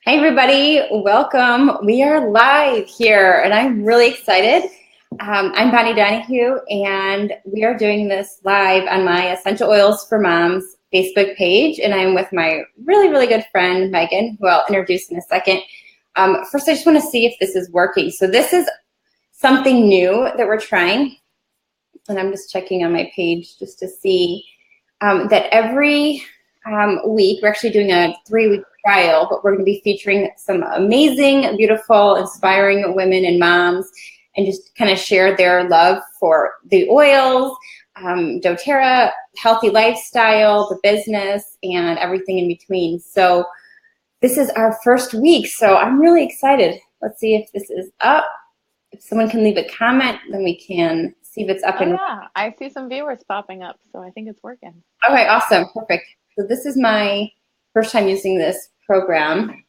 Hey everybody, welcome. We are live here and I'm really excited. I'm Bonnie Donahue and we are doing this live on my Essential Oils for Moms Facebook page, and I'm with my really good friend Megan, who I'll introduce in a second. First, I just want to see if this is working. So this is something new that we're trying, and I'm just checking on my page just to see that every week we're actually doing a 3-week trial, but we're going to be featuring some amazing, beautiful, inspiring women and moms, and just kind of share their love for the oils, doTERRA, healthy lifestyle, the business, and everything in between. So this is our first week, so I'm really excited. Let's see if this is up. If someone can leave a comment, then we can see if it's up Oh and yeah, I see some viewers popping up, so I think it's working. okay, awesome, perfect. So this is my first time using this program.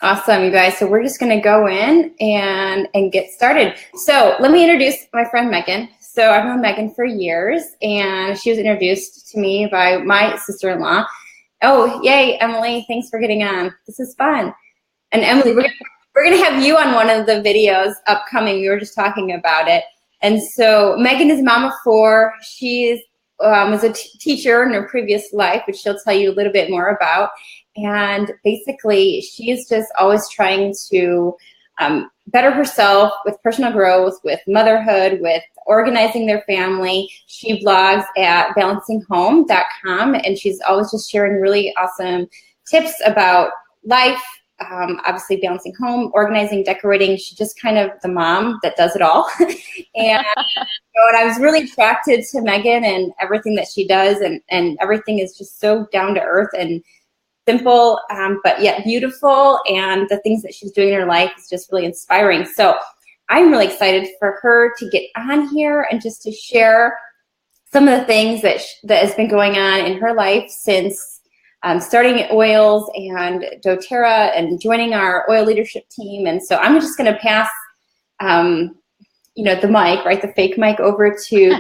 Awesome, you guys. So we're just going to go in and get started. So let me introduce my friend Megan. So I've known Megan for years, and she was introduced to me by my sister-in-law. Oh, yay, Emily! Thanks for getting on. This is fun. And Emily, we're gonna have you on one of the videos upcoming. We were just talking about it. And so Megan is a mom of four. She was a teacher in her previous life, which she'll tell you a little bit more about. And basically, she is just always trying to better herself with personal growth, with motherhood, with organizing their family. She blogs at balancinghome.com, and she's always just sharing really awesome tips about life, obviously balancing home, organizing, decorating. She's just kind of the mom that does it all. And I was really attracted to Megan and everything that she does, and everything is just so down to earth and simple, but yet beautiful. And the things that she's doing in her life is just really inspiring. So I'm really excited for her to get on here and just to share some of the things that has been going on in her life since starting at Oils and doTERRA and joining our oil leadership team. And so I'm just going to pass, the mic, right, the fake mic over to,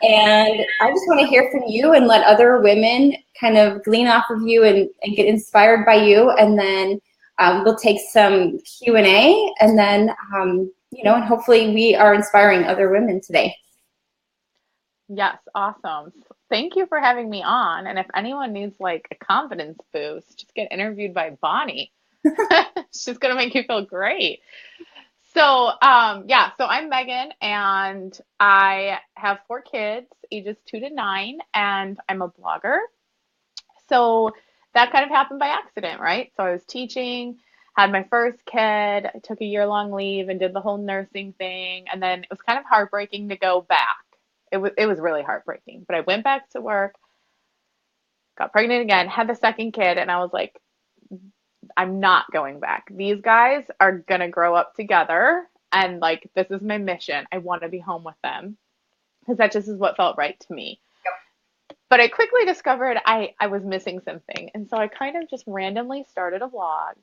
and I just want to hear from you and let other women kind of glean off of you and get inspired by you. And then we'll take some Q&A, and then, and hopefully we are inspiring other women today. Yes, awesome. Thank you for having me on. And if anyone needs like a confidence boost, just get interviewed by Bonnie. She's gonna make you feel great. So I'm Megan and I have 4 kids, ages 2 to 9, and I'm a blogger. So that kind of happened by accident, right? So I was teaching, had my first kid, I took a year-long leave and did the whole nursing thing, and then it was kind of heartbreaking to go back. It was really heartbreaking, but I went back to work, got pregnant again, had the second kid, and I was like, I'm not going back. These guys are gonna grow up together, and like this is my mission. I want to be home with them because that just is what felt right to me. But I quickly discovered I was missing something. And so I kind of just randomly started a vlog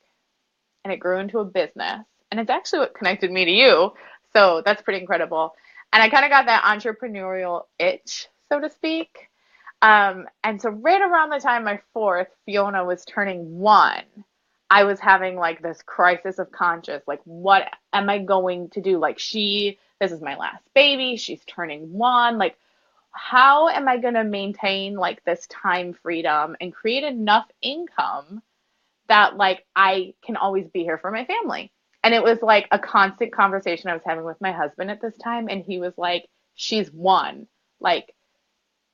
and it grew into a business. And it's actually what connected me to you. So that's pretty incredible. And I kind of got that entrepreneurial itch, so to speak. And so right around the time my fourth, Fiona, was turning 1, I was having like this crisis of conscience. Like, what am I going to do? Like, this is my last baby. She's turning 1. Like, how am I going to maintain like this time freedom and create enough income that like I can always be here for my family? And it was like a constant conversation I was having with my husband at this time. And he was like, she's 1. Like,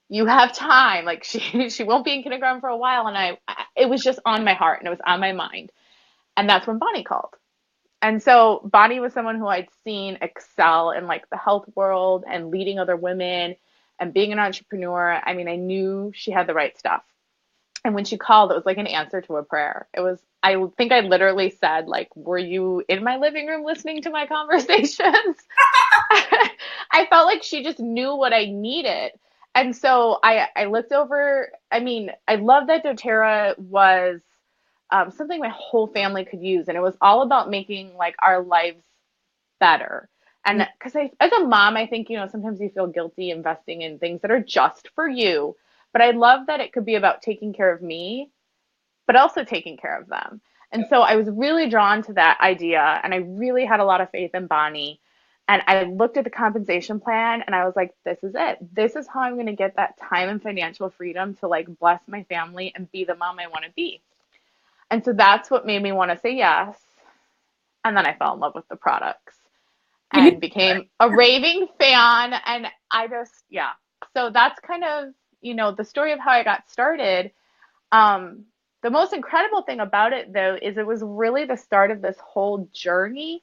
you have time. Like, she won't be in kindergarten for a while. And it was just on my heart and it was on my mind. And that's when Bonnie called. And so Bonnie was someone who I'd seen excel in like the health world and leading other women and being an entrepreneur. I mean, I knew she had the right stuff. And when she called, it was like an answer to a prayer. I think I literally said, like, were you in my living room listening to my conversations? I felt like she just knew what I needed. And so I looked over, I mean, I love that doTERRA was something my whole family could use. And it was all about making like our lives better. And because as a mom, I think, sometimes you feel guilty investing in things that are just for you. But I love that it could be about taking care of me, but also taking care of them. And so I was really drawn to that idea, and I really had a lot of faith in Bonnie. And I looked at the compensation plan and I was like, this is it. This is how I'm going to get that time and financial freedom to like bless my family and be the mom I want to be. And so that's what made me want to say yes. And then I fell in love with the products You knew. and became a raving fan. And I just, yeah. So that's kind of, the story of how I got started. Um, the most incredible thing about it, though, is it was really the start of this whole journey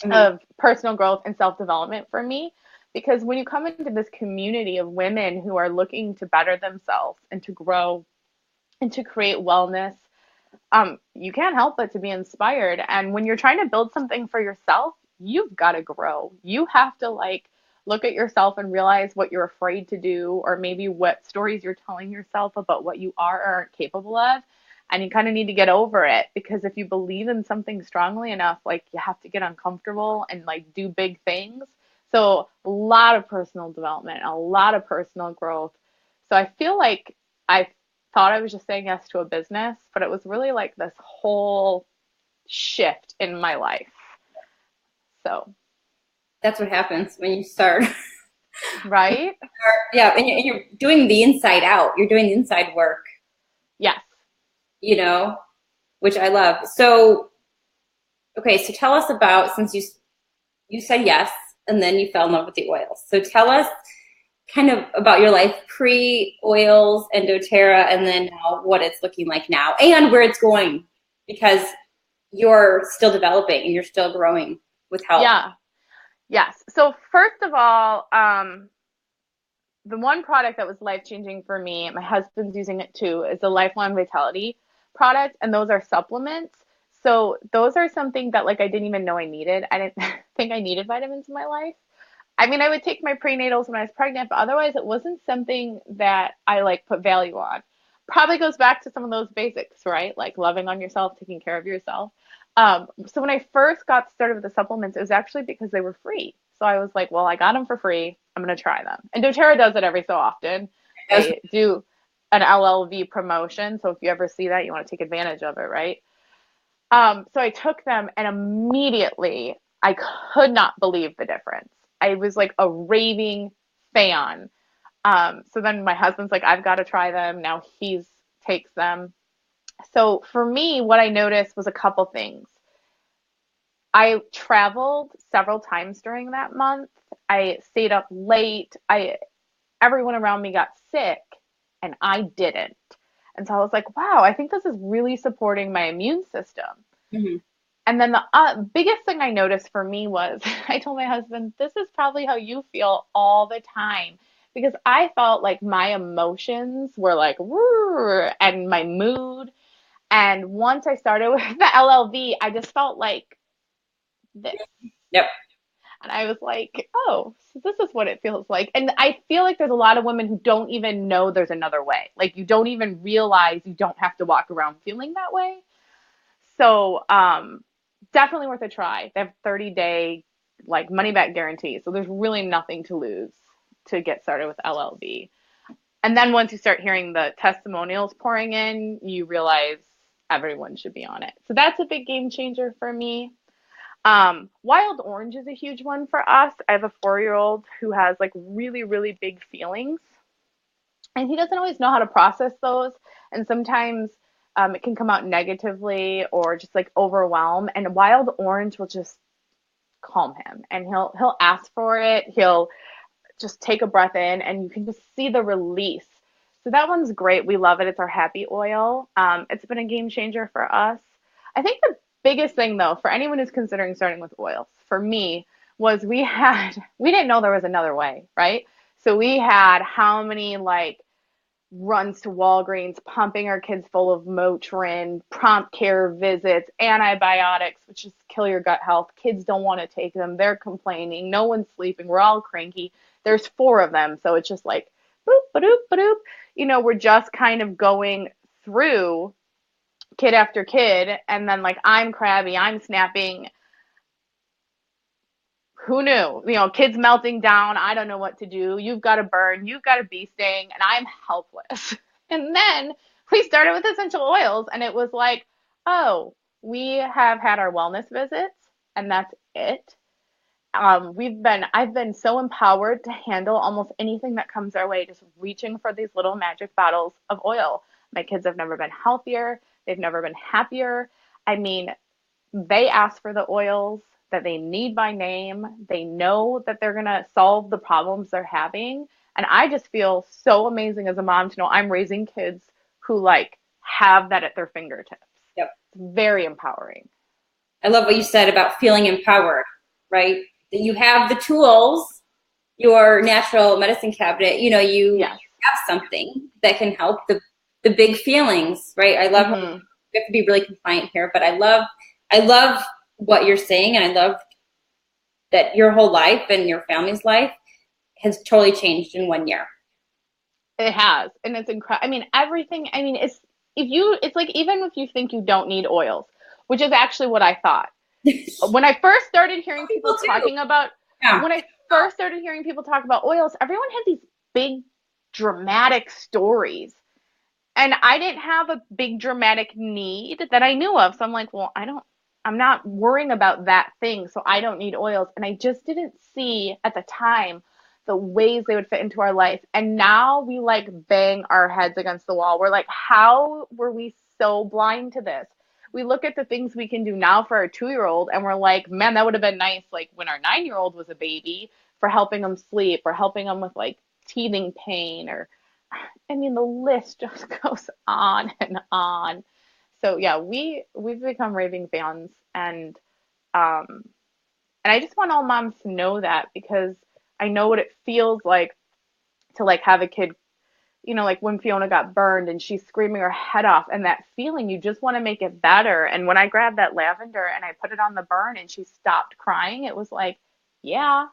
Mhm. of personal growth and self development for me. Because when you come into this community of women who are looking to better themselves and to grow and to create wellness, you can't help but to be inspired. And when you're trying to build something for yourself, you've got to grow. You have to like look at yourself and realize what you're afraid to do, or maybe what stories you're telling yourself about what you are or aren't capable of. And you kind of need to get over it, because if you believe in something strongly enough, like you have to get uncomfortable and like do big things. So a lot of personal development, a lot of personal growth. So I feel like I thought I was just saying yes to a business, but it was really like this whole shift in my life. So, That's what happens when you start. right? Yeah, and you're doing the inside out. You're doing the inside work, Yes. you know, which I love. So, okay, so tell us about, since you said yes and then you fell in love with the oils. So tell us kind of about your life pre-oils and doTERRA, and then now what it's looking like now and where it's going, because you're still developing and you're still growing with help. Yeah. Yes. So first of all, the one product that was life changing for me, my husband's using it too, is the Lifelong Vitality product, and those are supplements. So those are something that like I didn't even know I needed. I didn't think I needed vitamins in my life. I mean, I would take my prenatals when I was pregnant, but otherwise it wasn't something that I like put value on. Probably goes back to some of those basics, right? Like loving on yourself, taking care of yourself. So when I first got started with the supplements, it was actually because they were free. So I was like, well, I got them for free. I'm going to try them. And doTERRA does it every so often. They do an LLV promotion. So if you ever see that, you want to take advantage of it, right? So I took them, and immediately I could not believe the difference. I was like a raving fan. So then my husband's like, I've got to try them. Now he's takes them. So for me, what I noticed was a couple things. I traveled several times during that month. I stayed up late. Everyone around me got sick and I didn't. And so I was like, wow, I think this is really supporting my immune system. Mhm. And then the biggest thing I noticed for me was I told my husband, this is probably how you feel all the time. Because I felt like my emotions were like, and my mood. And once I started with the LLV, I just felt like this. Yep. And I was like, oh, so this is what it feels like. And I feel like there's a lot of women who don't even know there's another way. Like you don't even realize you don't have to walk around feeling that way. So definitely worth a try. They have 30-day like money back guarantee. So there's really nothing to lose to get started with LLV. And then once you start hearing the testimonials pouring in, you realize everyone should be on it. So that's a big game changer for me. Wild orange is a huge one for us. I have a 4-year-old who has like really, really big feelings, and he doesn't always know how to process those. And sometimes it can come out negatively or just like overwhelm. And wild orange will just calm him, and he'll ask for it. He'll just take a breath in, and you can just see the release. So that one's great. We love it. It's our happy oil. It's been a game changer for us. I think the biggest thing though, for anyone who's considering starting with oils, for me, was we didn't know there was another way, right? So we had how many like runs to Walgreens, pumping our kids full of Motrin, prompt care visits, antibiotics, which just kill your gut health. Kids don't want to take them. They're complaining. No one's sleeping. We're all cranky. There's 4 of them. So it's just like, boop, ba-doop, ba-doop. We're just kind of going through kid after kid. And then like, I'm crabby, I'm snapping. Who knew? Kids melting down. I don't know what to do. You've got a burn. You've got a bee sting, and I'm helpless. And then we started with essential oils, and it was like, oh, we have had our wellness visits, and that's it. I've been so empowered to handle almost anything that comes our way, just reaching for these little magic bottles of oil. My kids have never been healthier. They've never been happier. I mean, they ask for the oils that they need by name. They know that they're going to solve the problems they're having. And I just feel so amazing as a mom to know I'm raising kids who like have that at their fingertips. Yep. It's very empowering. I love what you said about feeling empowered, right? That you have the tools, your natural medicine cabinet, you Yes. have something that can help the big feelings, right? I love, we have to be really compliant here, but I love what you're saying. And I love that your whole life and your family's life has totally changed in 1 year. It has, and it's incredible. I mean, everything. I mean, it's like even if you think you don't need oils, which is actually what I thought when I first started hearing people talking about. Yeah. When I first started hearing people talk about oils, everyone had these big dramatic stories, and I didn't have a big dramatic need that I knew of. So I'm like, well, I'm not worrying about that thing, so I don't need oils. And I just didn't see at the time the ways they would fit into our life. And now we like bang our heads against the wall. We're like, how were we so blind to this? We look at the things we can do now for our 2-year-old and we're like, man, that would have been nice like when our 9-year-old was a baby, for helping them sleep or helping them with like teething pain, or I mean the list just goes on and on. So yeah, we've become raving fans, um and I just want all moms to know that, because I know what it feels like to like have a kid, like when Fiona got burned and she's screaming her head off, and that feeling you just want to make it better. And when I grabbed that lavender and I put it on the burn and she stopped crying, it was like, yeah.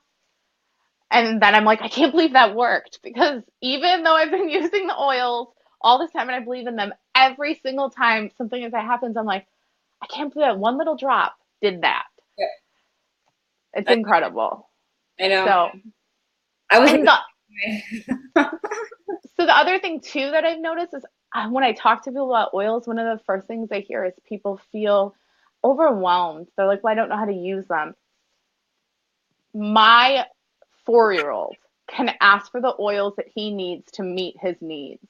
And then I'm like, I can't believe that worked, because even though I've been using the oils all this time and I believe in them, every single time something like that happens, I'm like, I can't believe that one little drop did that. Yeah. It's incredible. I know. So I was. So the other thing too that I've noticed is when I talk to people about oils, one of the first things I hear is people feel overwhelmed. They're like, well, I don't know how to use them. My 4-year-old can ask for the oils that he needs to meet his needs.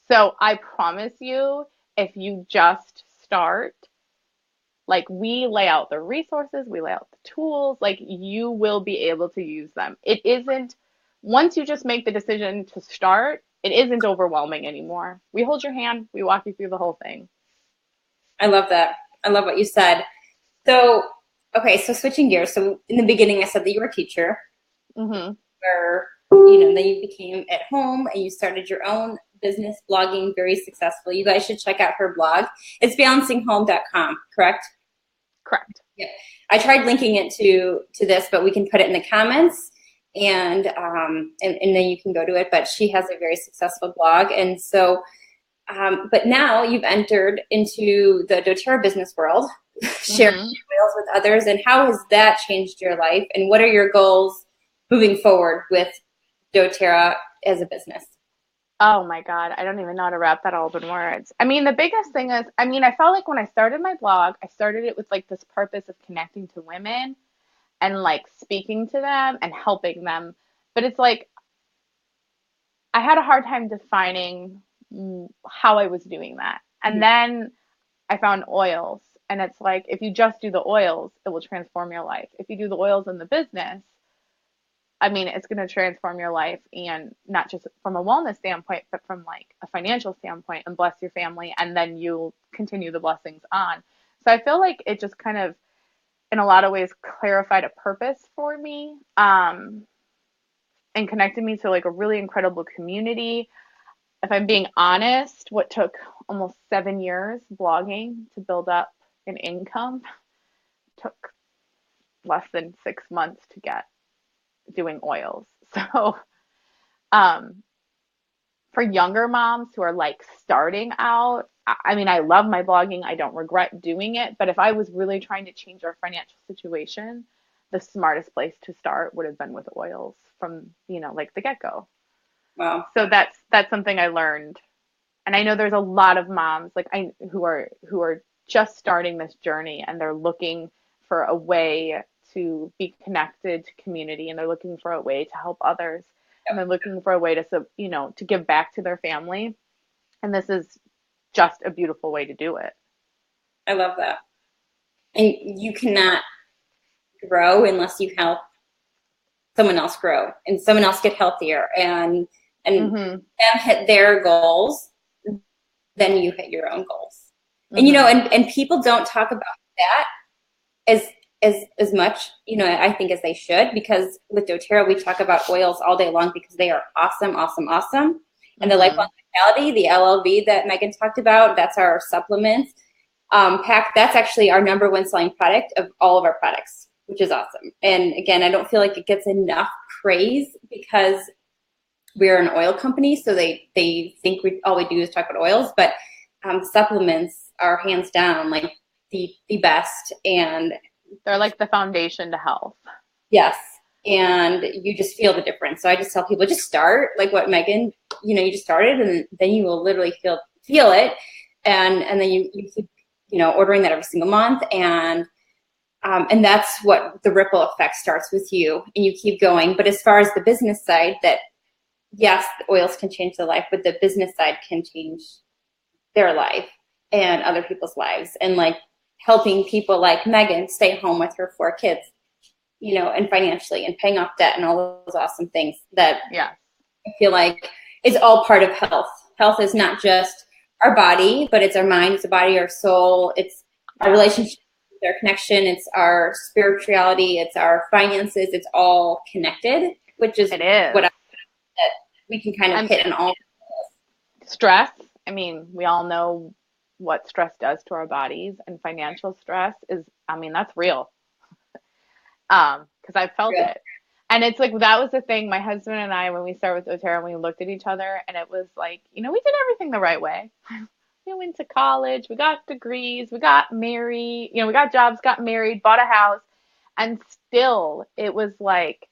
So I promise you, if you just start, like we lay out the resources, we lay out the tools, like you will be able to use them. It isn't, once you just make the decision to start, it isn't overwhelming anymore. We hold your hand, we walk you through the whole thing. I love that. I love what you said. So, okay, so switching gears. So in the beginning, I said that you were a teacher. Mm-hmm. Where, then you became at home and you started your own business, blogging very successfully. You guys should check out her blog. It's balancinghome.com, correct? Correct. Yeah. I tried linking it to this, but we can put it in the comments, and then you can go to it. But she has a very successful blog. And so, but now you've entered into the doTERRA business world, sharing oils with others. And how has that changed your life? And what are your goals moving forward with doTERRA as a business? Oh my God, I don't even know how to wrap that all up in words. I mean, the biggest thing is, I mean, I felt like when I started my blog, I started it with like this purpose of connecting to women and like speaking to them and helping them. But it's like I had a hard time defining how I was doing that. And then I found oils, and it's like if you just do the oils, it will transform your life. If you do the oils in the business, I mean, it's going to transform your life, and not just from a wellness standpoint, but from like a financial standpoint, and bless your family, and then you'll continue the blessings on. So I feel like it just kind of, in a lot of ways, clarified a purpose for me, and connected me to like a really incredible community. If I'm being honest, what took almost 7 years blogging to build up an income took less than 6 months to get doing oils. So, um, for younger moms who are like starting out, I mean, I love my blogging. I don't regret doing it. But if I was really trying to change our financial situation, the smartest place to start would have been with oils from, like the get-go. Wow. So that's something I learned And I know there's a lot of moms like I who are just starting this journey and they're looking for a way to be connected to community and they're looking for a way to help others and they're looking for a way to to give back to their family, and this is just a beautiful way to do it. I love that. And you cannot grow unless you help someone else grow and someone else get healthier and Mhm. them hit their goals, then you hit your own goals. And Mhm. and people don't talk about that as as much, I think, as they should, because with doTERRA we talk about oils all day long because they are awesome, awesome, awesome. And the Lifelong Mhm. Vitality, the LLV that Megan talked about, that's our supplements pack. That's actually our number one selling product of all of our products, which is awesome. And again, I don't feel like it gets enough praise because we're an oil company, so they think all we do is talk about oils, but supplements are hands down like the best. And They're like the foundation to health. yes, and you just feel the difference. So I just tell people, just start like what Megan, you just started, and then you will literally feel it, and then you keep ordering that every single month, and that's what the ripple effect starts with you, and you keep going. But as far as the business side, that yes, the oils can change the life, but the business side can change their life and other people's lives, and like helping people like Megan stay home with her 4 kids, and financially and paying off debt and all those awesome things that Yeah. I feel like is all part of health. Health is not just our body, but it's our mind, it's our body, our soul, it's our Yeah. relationship, it's our connection, it's our spirituality, it's our finances, it's all connected, which is It is. what that we can kind of And hit in all. stress, I mean, we all know what stress does to our bodies, and financial stress is, I mean, that's real. Because I've felt it. And it's like that was the thing. My husband and I, when we started with doTERRA, we looked at each other, and it was like, we did everything the right way. We went to college, we got degrees, we got married, we got jobs, got married, bought a house, and still it was like,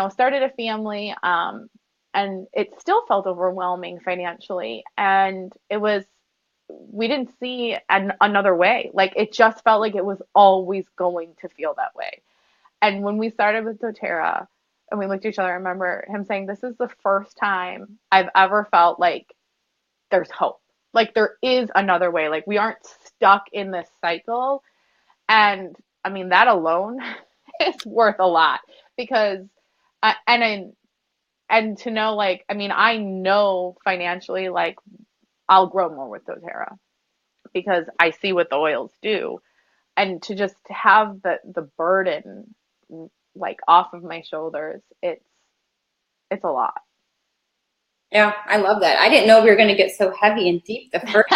started a family, and it still felt overwhelming financially. And we didn't see another way. Like it just felt like it was always going to feel that way. And when we started with doTERRA and we looked at each other, I remember him saying, "This is the first time I've ever felt like there's hope. Like there is another way. Like we aren't stuck in this cycle." And I mean, that alone is worth a lot because, and to know, like, I mean, I know financially, like, I'll grow more with doTERRA because I see what the oils do. And to just have the burden like off of my shoulders, it's a lot. Yeah, I love that. I didn't know we were going to get so heavy and deep the first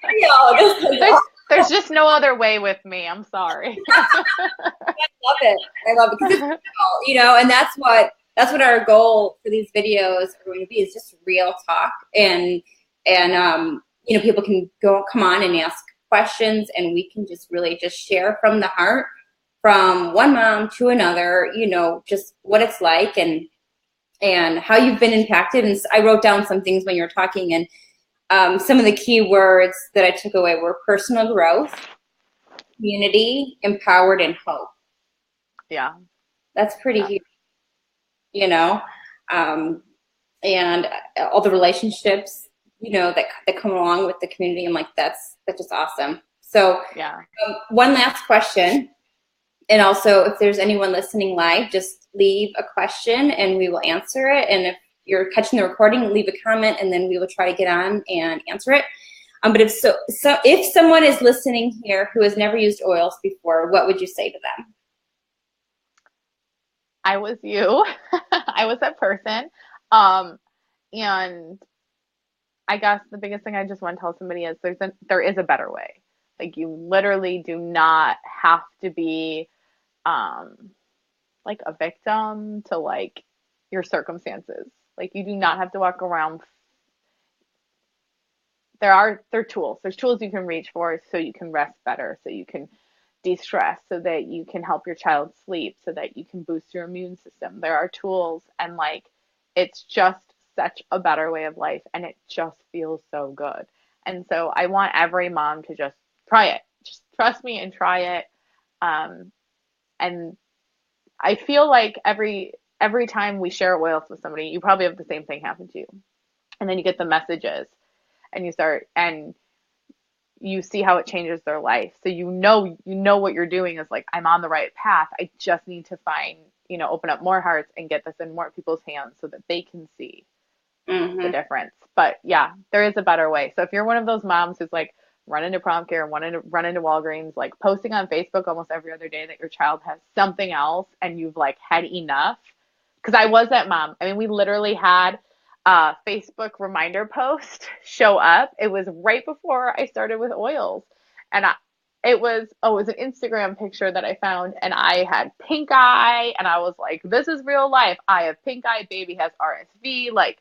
video. This is there's awesome. there's just no other way with me. I'm sorry. I love it. I love it because it's real, and that's what our goal for these videos are going to be, is just real talk, and people can come on and ask questions, and we can just really just share from the heart, from one mom to another, just what it's like, and how you've been impacted. And I wrote down some things when you were talking, and some of the key words that I took away were personal growth, community, empowered, and hope. Yeah. That's pretty Yeah. huge, you know, um, and all the relationships, that come along with the community. And like, that's just awesome. So Yeah. one last question. And also, if there's anyone listening live, just leave a question and we will answer it. And if you're catching the recording, leave a comment and then we will try to get on and answer it. But if someone is listening here who has never used oils before, what would you say to them? I was you. I was that person. Um, and I guess the biggest thing I just want to tell somebody is there is a better way. Like you literally do not have to be um like a victim to like your circumstances. Like you do not have to walk around. There are tools. There's tools you can reach for so you can rest better, so you can de-stress, so that you can help your child sleep, so that you can boost your immune system. There are tools, and like it's just such a better way of life, and it just feels so good. And so I want every mom to just try it. Just trust me and try it. And I feel like every time we share oils with somebody, you probably have the same thing happen to you. And then you get the messages and you see how it changes their life. So you know what you're doing is like, I'm on the right path. I just need to open up more hearts and get this in more people's hands so that they can see the difference. But yeah, there is a better way. So if you're one of those moms who's like run into Prompt Care, run into Walgreens, like posting on Facebook almost every other day that your child has something else and you've like had enough. Because I was that mom. I mean, we literally had a Facebook reminder post show up. It was right before I started with oils. And it was an Instagram picture that I found, and I had pink eye, and I was like, this is real life. I have pink eye, baby has RSV, like,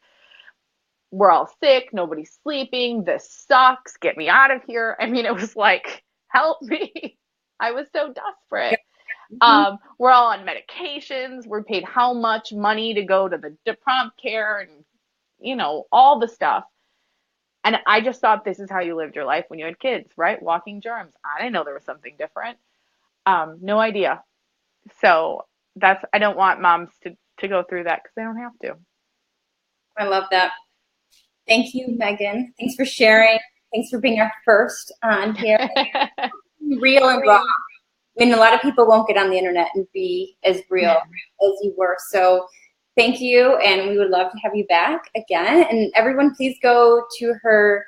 we're all sick, nobody's sleeping, this sucks, get me out of here. I mean, it was like, help me. I was so desperate. We're all on medications. We're paid how much money to go to the Prompt Care and, all the stuff. And I just thought this is how you lived your life when you had kids, right? Walking germs. I didn't know there was something different. No idea. So I don't want moms to go through that because they don't have to. I love that. Thank you, Megan. Thanks for sharing. Thanks for being our first on here. Real and raw. I mean, a lot of people won't get on the internet and be as real as you were. So thank you, and we would love to have you back again. And everyone, please go to her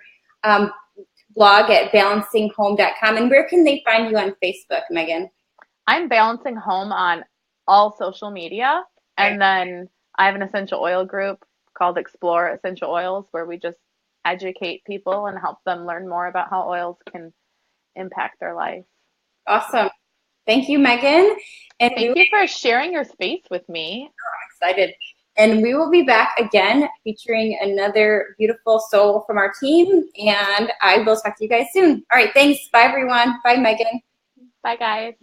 blog at balancinghome.com. And where can they find you on Facebook, Megan? I'm Balancing Home on all social media. And then I have an essential oil group called Explore Essential Oils, where we just educate people and help them learn more about how oils can impact their life. Awesome. Thank you, Megan. And thank you for sharing your space with me. I'm excited. And we will be back again featuring another beautiful soul from our team. And I will talk to you guys soon. All right. Thanks. Bye, everyone. Bye, Megan. Bye, guys.